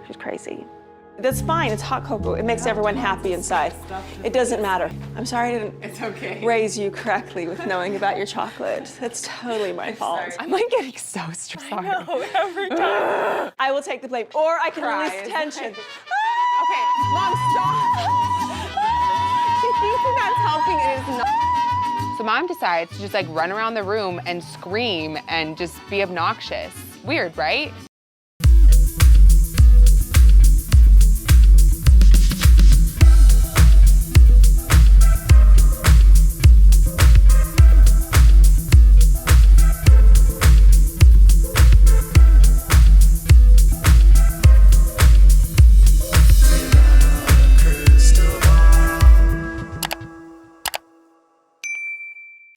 She's crazy. That's fine, it's hot cocoa. It makes everyone happy inside. It doesn't matter. I'm sorry I didn't raise you correctly with knowing about your chocolate. That's totally my fault. I'm like getting so stressed. I know, every time. I will take the blame, or I can release tension. Okay, Mom, stop. She thinks that that's helping, it is not. So Mom decides to just like run around the room and scream and just be obnoxious. Weird, right?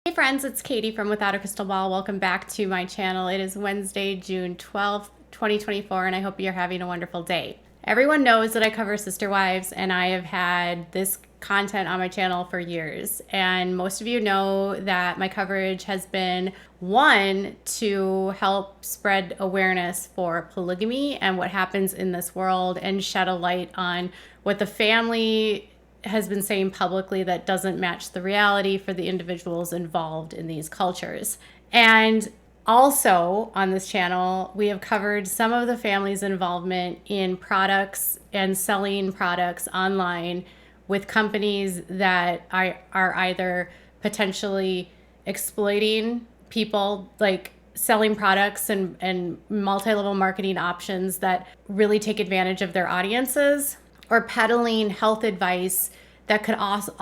Hey friends, it's Katie from Without a Crystal Ball. Welcome back to my channel. It is Wednesday, June 12th, 2024, and I hope you're having a wonderful day. Everyone knows that I cover sister wives, and I have had this content on my channel for years. And most of you know that my coverage has been, one, to help spread awareness for polygamy and what happens in this world and shed a light on what the family has been saying publicly that doesn't match the reality for the individuals involved in these cultures. And also on this channel, we have covered some of the family's involvement in products and selling products online with companies that are either potentially exploiting people, like selling products and multi-level marketing options that really take advantage of their audiences, or peddling health advice that could also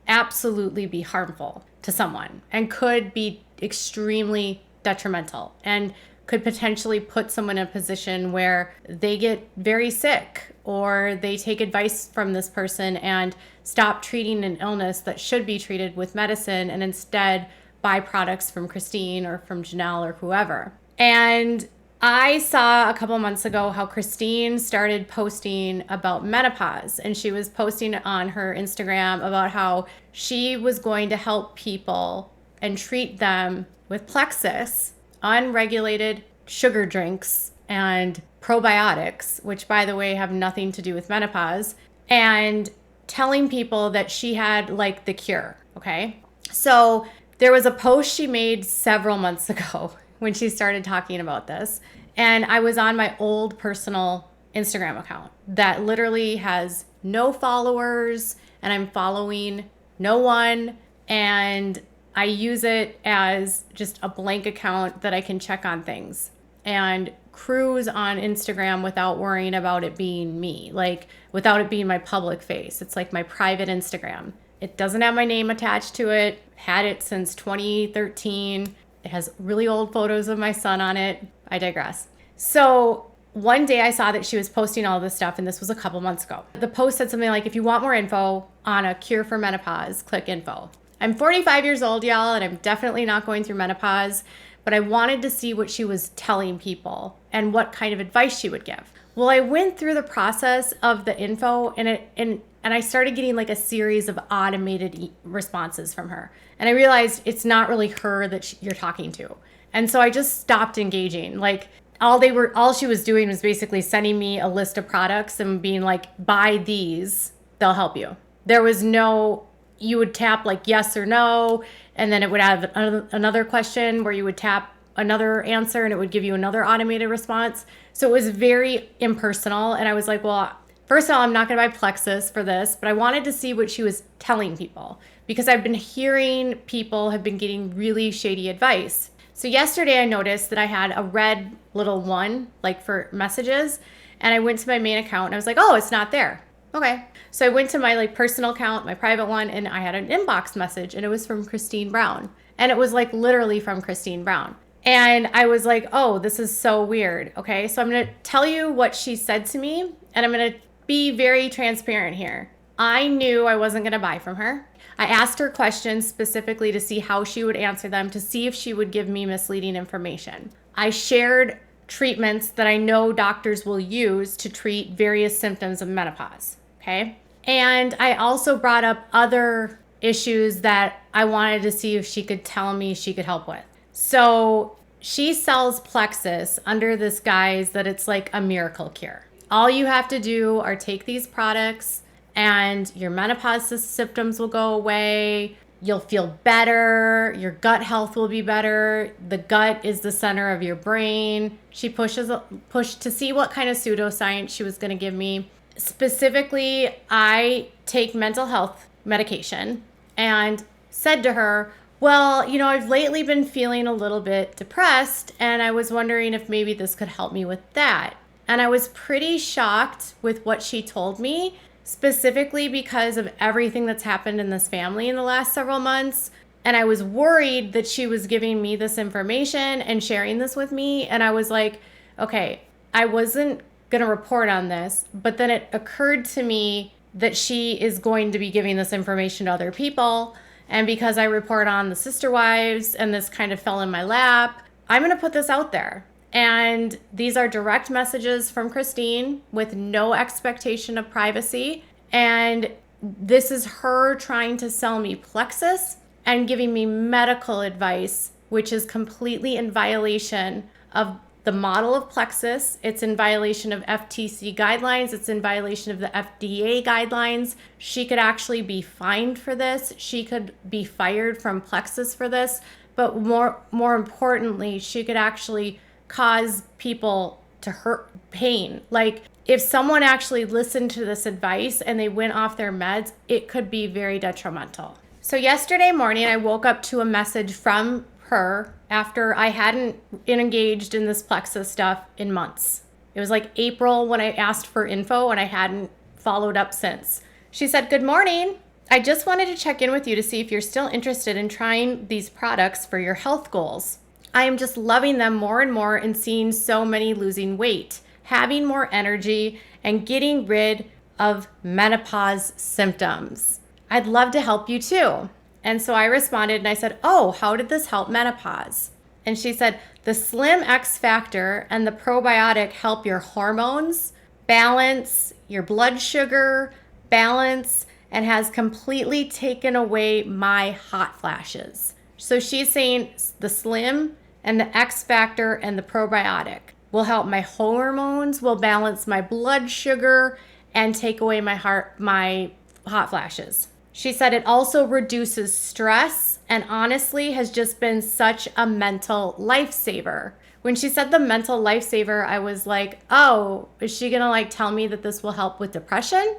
absolutely be harmful to someone and could be extremely detrimental and could potentially put someone in a position where they get very sick, or they take advice from this person and stop treating an illness that should be treated with medicine and instead buy products from Christine or from Janelle or whoever. And I saw a couple months ago how Christine started posting about menopause, and she was posting on her Instagram about how she was going to help people and treat them with Plexus, unregulated sugar drinks and probiotics, which by the way have nothing to do with menopause, and telling people that she had like the cure, okay? So there was a post she made several months ago when she started talking about this. And I was on my old personal Instagram account that literally has no followers, and I'm following no one. And I use it as just a blank account that I can check on things and cruise on Instagram without worrying about it being me, like without it being my public face. It's like my private Instagram. It doesn't have my name attached to it. Had it since 2013. It has really old photos of my son on it. I digress. So one day I saw that she was posting all this stuff, and this was a couple months ago. The post said something like, if you want more info on a cure for menopause, click info. I'm 45 years old, y'all, and I'm definitely not going through menopause, but I wanted to see what she was telling people and what kind of advice she would give. Well, I went through the process of the info, and I started getting like a series of automated responses from her. And I realized it's not really her that you're talking to. And so I just stopped engaging. Like all she was doing was basically sending me a list of products and being like, buy these, they'll help you. There was no, you would tap like yes or no, and then it would have another question where you would tap another answer and it would give you another automated response. So it was very impersonal. And I was like, well, first of all, I'm not going to buy Plexus for this, but I wanted to see what she was telling people, because I've been hearing people have been getting really shady advice. So yesterday I noticed that I had a red little one, like for messages, and I went to my main account and I was like, oh, it's not there. Okay. So I went to my like personal account, my private one, and I had an inbox message, and it was from Christine Brown. And it was like literally from Christine Brown. And I was like, oh, this is so weird. Okay. So I'm going to tell you what she said to me, and I'm going to be very transparent here. I knew I wasn't going to buy from her. I asked her questions specifically to see how she would answer them, to see if she would give me misleading information. I shared treatments that I know doctors will use to treat various symptoms of menopause, okay? And I also brought up other issues that I wanted to see if she could tell me she could help with. So she sells Plexus under this guise that it's like a miracle cure. all you have to do are take these products and your menopause symptoms will go away. You'll feel better. Your gut health will be better. The gut is the center of your brain. She pushed to see what kind of pseudoscience she was going to give me. Specifically, I take mental health medication and said to her, well, you know, I've lately been feeling a little bit depressed and I was wondering if maybe this could help me with that. And I was pretty shocked with what she told me, specifically because of everything that's happened in this family in the last several months. And I was worried that she was giving me this information and sharing this with me. And I was like, okay, I wasn't going to report on this. But then it occurred to me that she is going to be giving this information to other people. And because I report on the sister wives and this kind of fell in my lap, I'm going to put this out there. And these are direct messages from Christine with no expectation of privacy. And this is her trying to sell me Plexus and giving me medical advice, which is completely in violation of the model of Plexus. It's in violation of FTC guidelines. It's in violation of the FDA guidelines. She could actually be fined for this. She could be fired from Plexus for this. But more importantly, she could actually cause people to hurt pain. Like if someone actually listened to this advice and they went off their meds, it could be very detrimental. So yesterday morning, I woke up to a message from her after I hadn't engaged in this Plexus stuff in months. It was like April when I asked for info and I hadn't followed up since. She said, "Good morning. I just wanted to check in with you to see if you're still interested in trying these products for your health goals. I am just loving them more and more and seeing so many losing weight, having more energy, and getting rid of menopause symptoms. I'd love to help you too." And so I responded and I said, "Oh, how did this help menopause?" And she said, "The Slim X Factor and the probiotic help your hormones balance, your blood sugar balance, and has completely taken away my hot flashes." So she's saying the Slim and the X Factor and the probiotic will help my hormones, will balance my blood sugar, and take away my hot flashes. She said it also reduces stress and honestly has just been such a mental lifesaver. When she said the mental lifesaver, I was like, oh, is she gonna like tell me that this will help with depression?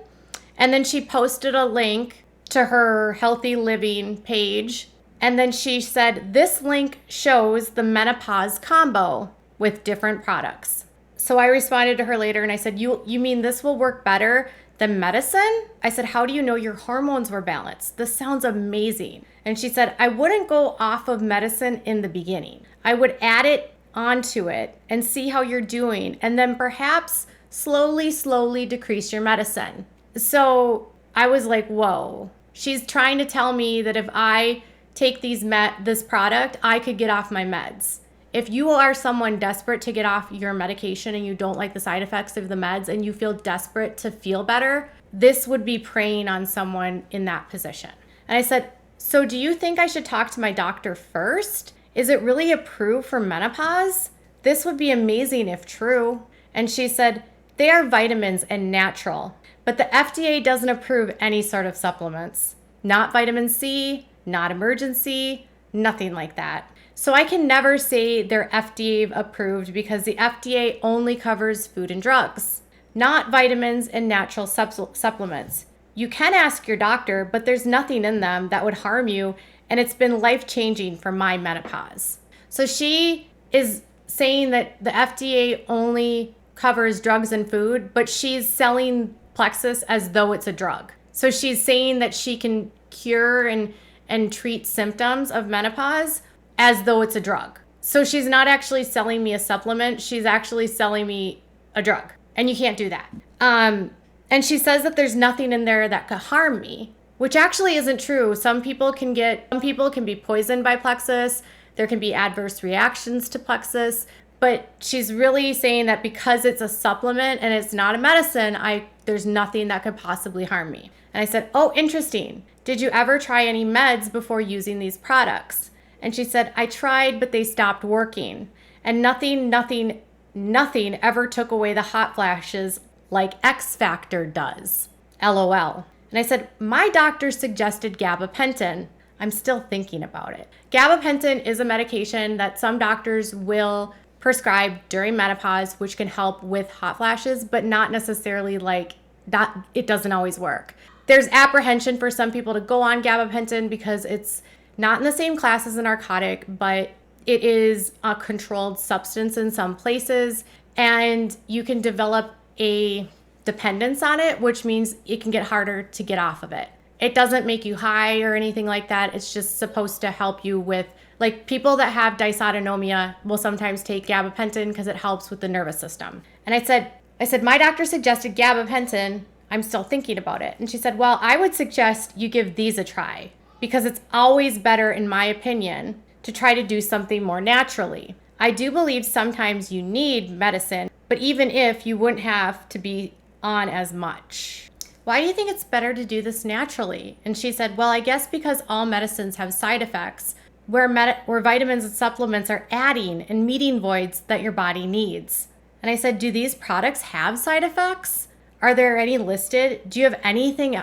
And then she posted a link to her healthy living page. And then she said, this link shows the menopause combo with different products. So I responded to her later and I said, you mean this will work better than medicine? I said, how do you know your hormones were balanced? This sounds amazing. And she said, I wouldn't go off of medicine in the beginning. I would add it onto it and see how you're doing. And then perhaps slowly decrease your medicine. So I was like, whoa. She's trying to tell me that if I take this product, I could get off my meds. If you are someone desperate to get off your medication and you don't like the side effects of the meds and you feel desperate to feel better, this would be preying on someone in that position. And I said, so do you think I should talk to my doctor first? Is it really approved for menopause? This would be amazing if true. And she said, they are vitamins and natural, but the FDA doesn't approve any sort of supplements. Not vitamin C, not emergency, nothing like that. So I can never say they're FDA approved because the FDA only covers food and drugs, not vitamins and natural supplements. You can ask your doctor, but there's nothing in them that would harm you, and it's been life-changing for my menopause. So she is saying that the FDA only covers drugs and food, but she's selling Plexus as though it's a drug. So she's saying that she can cure and treat symptoms of menopause as though it's a drug. So she's not actually selling me a supplement, she's actually selling me a drug. And you can't do that. And she says that there's nothing in there that could harm me, which actually isn't true. Some people can be poisoned by Plexus. There can be adverse reactions to Plexus. But she's really saying that because it's a supplement and it's not a medicine, there's nothing that could possibly harm me. And I said, oh, interesting. Did you ever try any meds before using these products? And she said, I tried, but they stopped working. And nothing ever took away the hot flashes like X Factor does. LOL. And I said, my doctor suggested gabapentin. I'm still thinking about it. Gabapentin is a medication that some doctors will prescribe during menopause, which can help with hot flashes, but not necessarily like that. It doesn't always work. There's apprehension for some people to go on gabapentin because it's not in the same class as a narcotic, but it is a controlled substance in some places, and you can develop a dependence on it, which means it can get harder to get off of it. It doesn't make you high or anything like that. It's just supposed to help you with, like, people that have dysautonomia will sometimes take gabapentin because it helps with the nervous system. And I said, my doctor suggested gabapentin. I'm still thinking about it. And she said, well, I would suggest you give these a try because it's always better, in my opinion, to try to do something more naturally. I do believe sometimes you need medicine, but even if you wouldn't have to be on as much. Why do you think it's better to do this naturally? And she said, well, I guess because all medicines have side effects where vitamins and supplements are adding and meeting voids that your body needs. And I said, do these products have side effects? Are there any listed? Do you have anything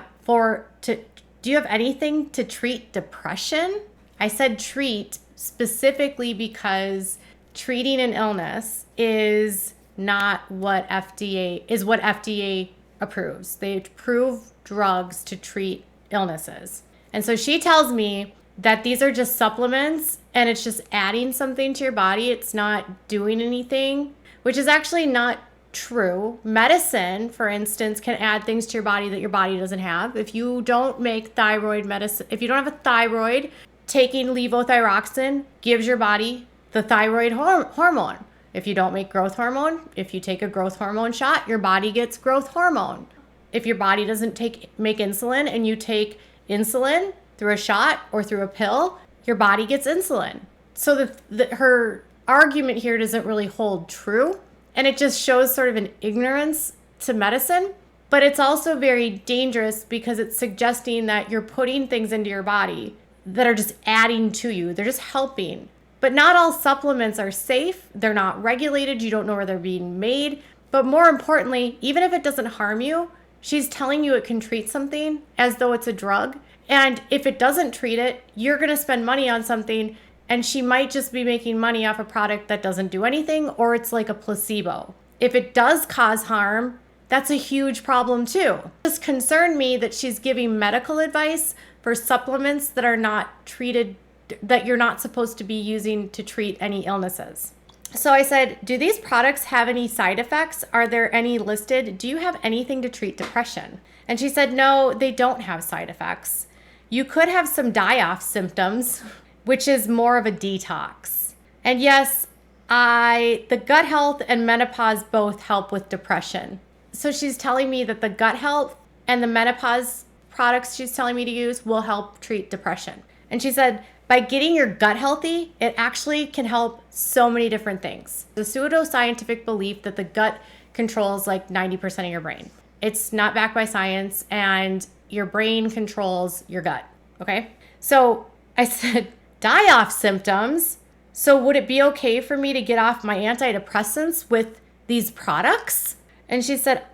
to treat depression? I said treat specifically because treating an illness is not what FDA approves. They approve drugs to treat illnesses. And so she tells me that these are just supplements and it's just adding something to your body. It's not doing anything, which is actually not true. Medicine, for instance, can add things to your body that your body doesn't have. If you don't make thyroid medicine, if you don't have a thyroid, taking levothyroxine gives your body the thyroid hormone. If you don't make growth hormone, if you take a growth hormone shot, your body gets growth hormone. If your body doesn't make insulin and you take insulin through a shot or through a pill, your body gets insulin. So her argument here doesn't really hold true. And it just shows sort of an ignorance to medicine. But it's also very dangerous because it's suggesting that you're putting things into your body that are just adding to you. They're just helping. But not all supplements are safe. They're not regulated. You don't know where they're being made. But more importantly, even if it doesn't harm you, she's telling you it can treat something as though it's a drug. And if it doesn't treat it, you're going to spend money on something, and she might just be making money off a product that doesn't do anything, or it's like a placebo. If it does cause harm, that's a huge problem too. It just concerned me that she's giving medical advice for supplements that are not treated, that you're not supposed to be using to treat any illnesses. So I said, do these products have any side effects? Are there any listed? Do you have anything to treat depression? And she said, no, they don't have side effects. You could have some die-off symptoms, which is more of a detox. And yes, the gut health and menopause both help with depression. So she's telling me that the gut health and the menopause products she's telling me to use will help treat depression. And she said, by getting your gut healthy, it actually can help so many different things. The pseudoscientific belief that the gut controls like 90% of your brain. It's not backed by science, and your brain controls your gut, okay? So I said, die-off symptoms. So would it be okay for me to get off my antidepressants with these products? And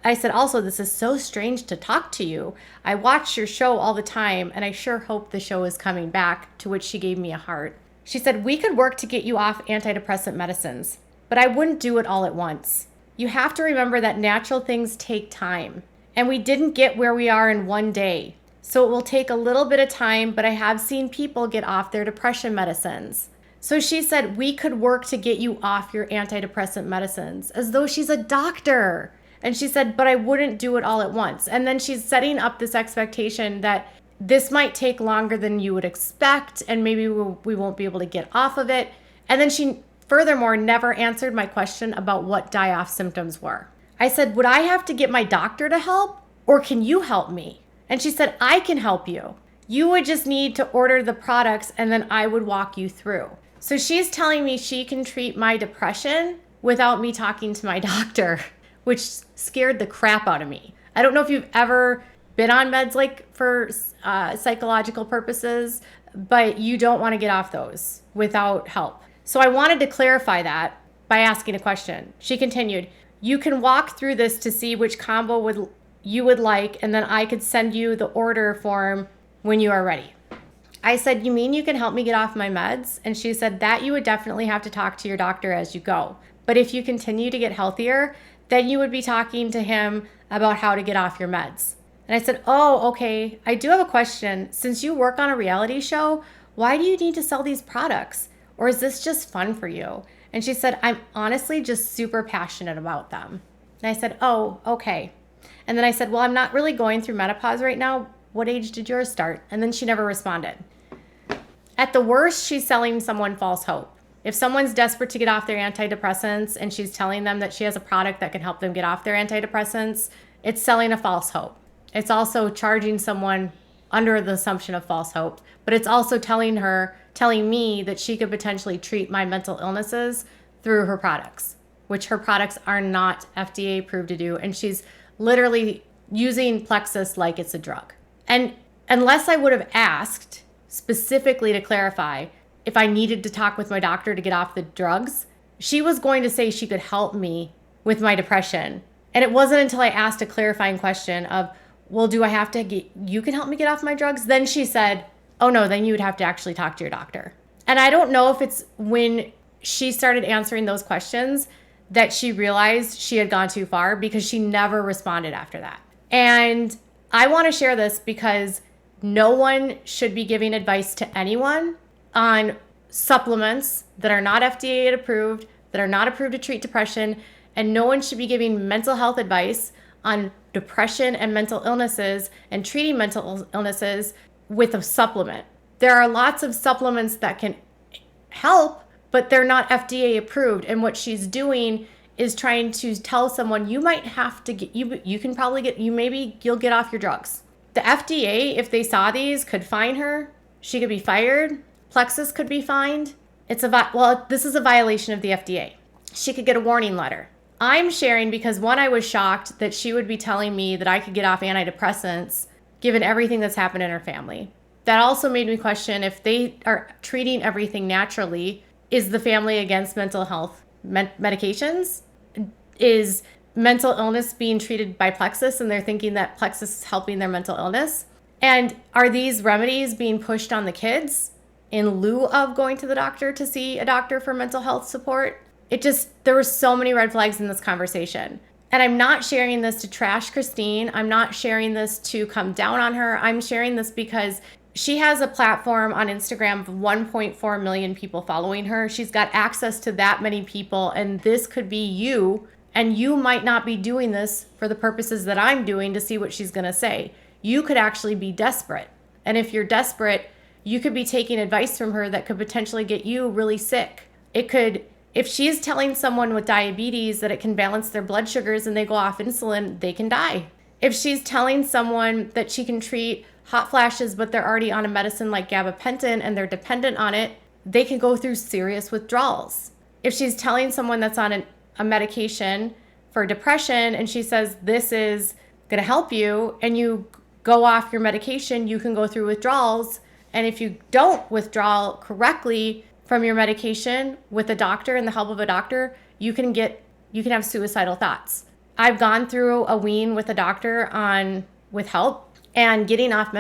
I said, also, this is so strange to talk to you. I watch your show all the time, and I sure hope the show is coming back, to which she gave me a heart. She said, we could work to get you off antidepressant medicines, but I wouldn't do it all at once. You have to remember that natural things take time, and we didn't get where we are in one day. So it will take a little bit of time, but I have seen people get off their depression medicines. So she said, we could work to get you off your antidepressant medicines, as though she's a doctor. And she said, but I wouldn't do it all at once. And then she's setting up this expectation that this might take longer than you would expect, and maybe we won't be able to get off of it. And then she furthermore never answered my question about what die-off symptoms were. I said, would I have to get my doctor to help, or can you help me? And she said, I can help you. You would just need to order the products, and then I would walk you through. So she's telling me she can treat my depression without me talking to my doctor, which scared the crap out of me. I don't know if you've ever been on meds like for psychological purposes, but you don't want to get off those without help. So I wanted to clarify that by asking a question. She continued, you can walk through this to see which combo you would like, and then I could send you the order form when you are ready. I said, you mean you can help me get off my meds? And she said, that you would definitely have to talk to your doctor as you go. But if you continue to get healthier, then you would be talking to him about how to get off your meds. And I said, oh, okay. I do have a question. Since you work on a reality show, why do you need to sell these products? Or is this just fun for you? And she said, I'm honestly just super passionate about them. And I said, oh, okay. And then I said, well, I'm not really going through menopause right now. What age did yours start? And then she never responded. At the worst, she's selling someone false hope. If someone's desperate to get off their antidepressants and she's telling them that she has a product that can help them get off their antidepressants, it's selling a false hope. It's also charging someone under the assumption of false hope, but it's also telling me that she could potentially treat my mental illnesses through her products, which her products are not FDA approved to do. And she's literally using Plexus like it's a drug. And unless I would have asked specifically to clarify if I needed to talk with my doctor to get off the drugs, she was going to say she could help me with my depression. And it wasn't until I asked a clarifying question of, well, do I have to you can help me get off my drugs? Then she said, oh no, then you would have to actually talk to your doctor. And I don't know if it's when she started answering those questions that she realized she had gone too far, because she never responded after that. And I want to share this because no one should be giving advice to anyone on supplements that are not FDA approved, that are not approved to treat depression, and no one should be giving mental health advice on depression and mental illnesses and treating mental illnesses with a supplement. There are lots of supplements that can help, but they're not FDA approved. And what she's doing is trying to tell someone, you might have to get, you can probably get, you'll get off your drugs. The FDA, if they saw these, could fine her. She could be fired. Plexus could be fined. This is a violation of the FDA. She could get a warning letter. I'm sharing because, one, I was shocked that she would be telling me that I could get off antidepressants given everything that's happened in her family. That also made me question, if they are treating everything naturally, is the family against mental health medications? Is mental illness being treated by Plexus and they're thinking that Plexus is helping their mental illness? And are these remedies being pushed on the kids in lieu of going to the doctor to see a doctor for mental health support? There were so many red flags in this conversation. And I'm not sharing this to trash Christine. I'm not sharing this to come down on her. I'm sharing this because she has a platform on Instagram of 1.4 million people following her. She's got access to that many people, and this could be you. And you might not be doing this for the purposes that I'm doing to see what she's going to say. You could actually be desperate. And if you're desperate, you could be taking advice from her that could potentially get you really sick. If she's telling someone with diabetes that it can balance their blood sugars and they go off insulin, they can die. If she's telling someone that she can treat hot flashes, but they're already on a medicine like gabapentin and they're dependent on it, they can go through serious withdrawals. If she's telling someone that's on a medication for depression and she says, this is going to help you, and you go off your medication, you can go through withdrawals. And if you don't withdraw correctly from your medication with a doctor and the help of a doctor, you can have suicidal thoughts. I've gone through a wean with a doctor with help, and getting off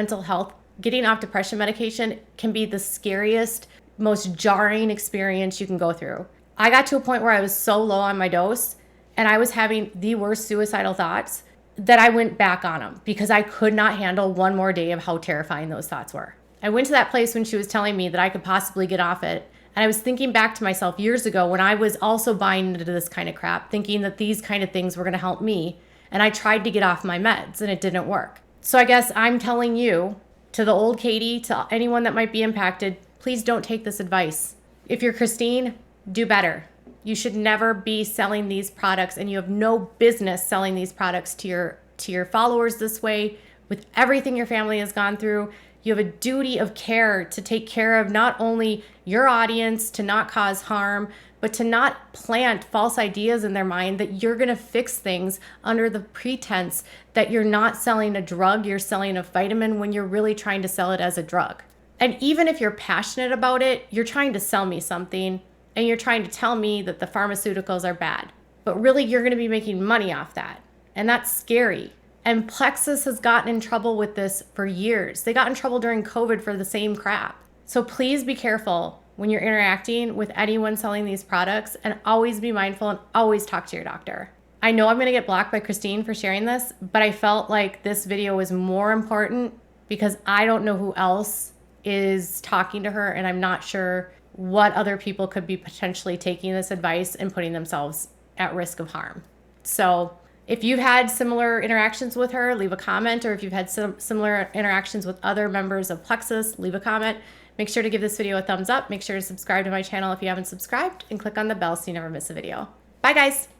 depression medication can be the scariest, most jarring experience you can go through. I got to a point where I was so low on my dose and I was having the worst suicidal thoughts that I went back on them because I could not handle one more day of how terrifying those thoughts were. I went to that place when she was telling me that I could possibly get off it. And I was thinking back to myself years ago when I was also buying into this kind of crap, thinking that these kind of things were going to help me. And I tried to get off my meds and it didn't work. So I guess I'm telling you, to the old Katie, to anyone that might be impacted, please don't take this advice. If you're Christine, do better. You should never be selling these products, and you have no business selling these products to your followers this way. With everything your family has gone through, you have a duty of care to take care of not only your audience, to not cause harm, but to not plant false ideas in their mind that you're going to fix things under the pretense that you're not selling a drug, you're selling a vitamin when you're really trying to sell it as a drug. And even if you're passionate about it, you're trying to sell me something and you're trying to tell me that the pharmaceuticals are bad. but really you're going to be making money off that. And that's scary. And Plexus has gotten in trouble with this for years. They got in trouble during COVID for the same crap. So please be careful when you're interacting with anyone selling these products, and always be mindful and always talk to your doctor. I know I'm going to get blocked by Christine for sharing this, but I felt like this video was more important because I don't know who else is talking to her, and I'm not sure what other people could be potentially taking this advice and putting themselves at risk of harm. So if you've had similar interactions with her, leave a comment, or if you've had similar interactions with other members of Plexus, leave a comment. Make sure to give this video a thumbs up. Make sure to subscribe to my channel if you haven't subscribed, and click on the bell so you never miss a video. Bye, guys.